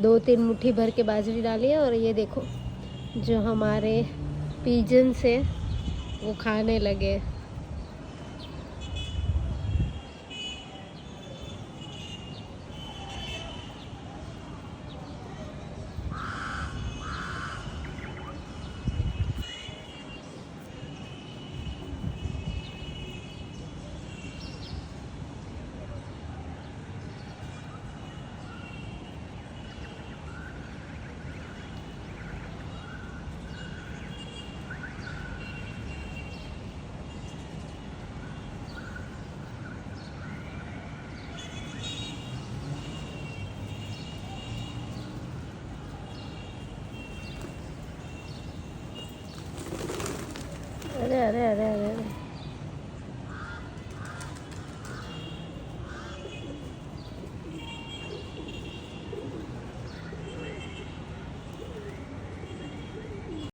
2-3 मुट्ठी भर के बाजरी डाली है। और ये देखो जो हमारे पीजन्स है वो खाने लगे। अरे अरे अरे